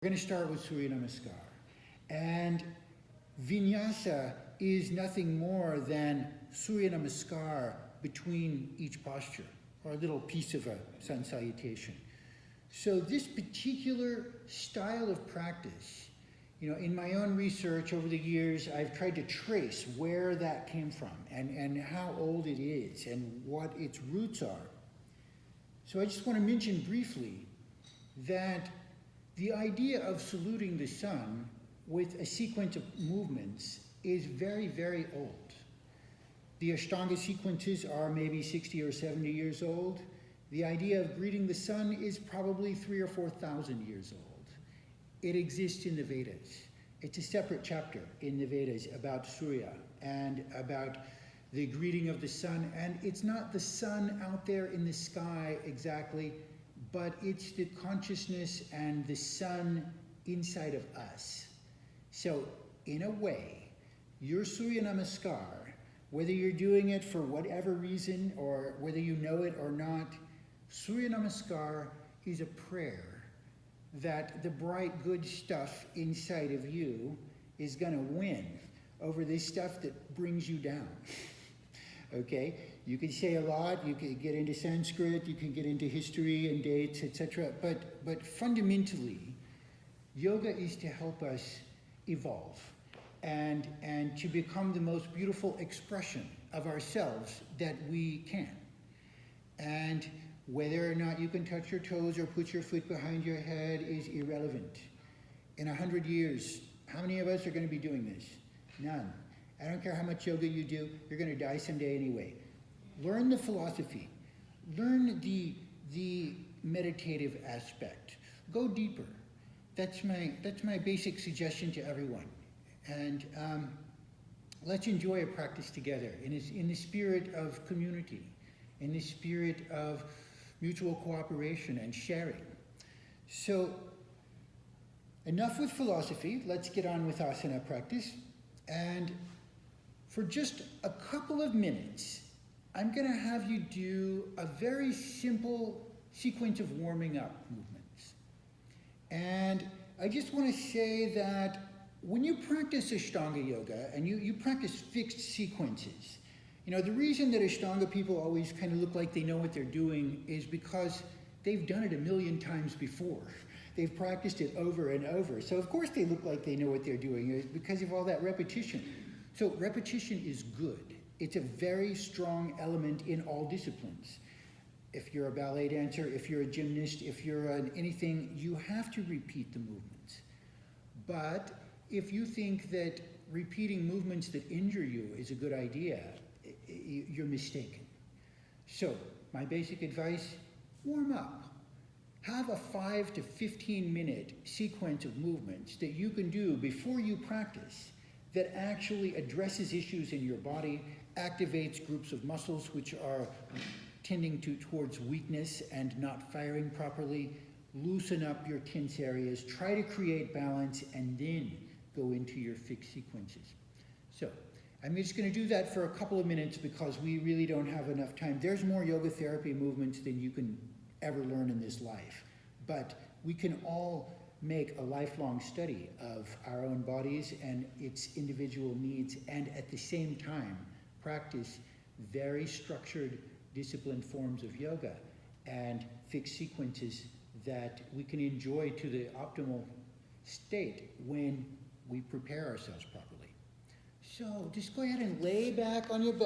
We're going to start with Surya Namaskar. And Vinyasa is nothing more than Surya Namaskar between each posture, or a little piece of a Sun Salutation. So this particular style of practice, in my own research over the years, I've tried to trace where that came from and how old it is and what its roots are. So I just want to mention briefly that the idea of saluting the sun with a sequence of movements is very, very old. The Ashtanga sequences are maybe 60 or 70 years old. The idea of greeting the sun is probably 3,000 or 4,000 years old. It exists in the Vedas. It's a separate chapter in the Vedas about Surya and about the greeting of the sun. And it's not the sun out there in the sky exactly, but it's the consciousness and the sun inside of us. So in a way, your Surya Namaskar, whether you're doing it for whatever reason or whether you know it or not, Surya Namaskar is a prayer that the bright, good stuff inside of you is going to win over this stuff that brings you down. Okay? You can say a lot, you can get into Sanskrit, you can get into history and dates, etc. But fundamentally, yoga is to help us evolve and to become the most beautiful expression of ourselves that we can. And whether or not you can touch your toes or put your foot behind your head is irrelevant. In 100 years, how many of us are going to be doing this? None. I don't care how much yoga you do, you're going to die someday anyway. Learn the philosophy. Learn the meditative aspect. Go deeper. That's my basic suggestion to everyone. And let's enjoy a practice together in the spirit of community, in the spirit of mutual cooperation and sharing. So, enough with philosophy. Let's get on with asana practice. And for just a couple of minutes, I'm going to have you do a very simple sequence of warming up movements. And I just want to say that when you practice Ashtanga Yoga and you practice fixed sequences, the reason that Ashtanga people always kind of look like they know what they're doing is because they've done it a million times before. They've practiced it over and over. So of course they look like they know what they're doing. It's because of all that repetition. So repetition is good. It's a very strong element in all disciplines. If you're a ballet dancer, if you're a gymnast, if you're anything, you have to repeat the movements. But if you think that repeating movements that injure you is a good idea, you're mistaken. So my basic advice, warm up. Have a 5 to 15 minute sequence of movements that you can do before you practice that actually addresses issues in your body, activates groups of muscles which are tending towards weakness and not firing properly, loosen up your tense areas, try to create balance, and then go into your fixed sequences. So I'm just going to do that for a couple of minutes because we really don't have enough time. There's more yoga therapy movements than you can ever learn in this life. But we can all make a lifelong study of our own bodies and its individual needs, and at the same time practice very structured, disciplined forms of yoga and fixed sequences that we can enjoy to the optimal state when we prepare ourselves properly. So just go ahead and lay back on your back.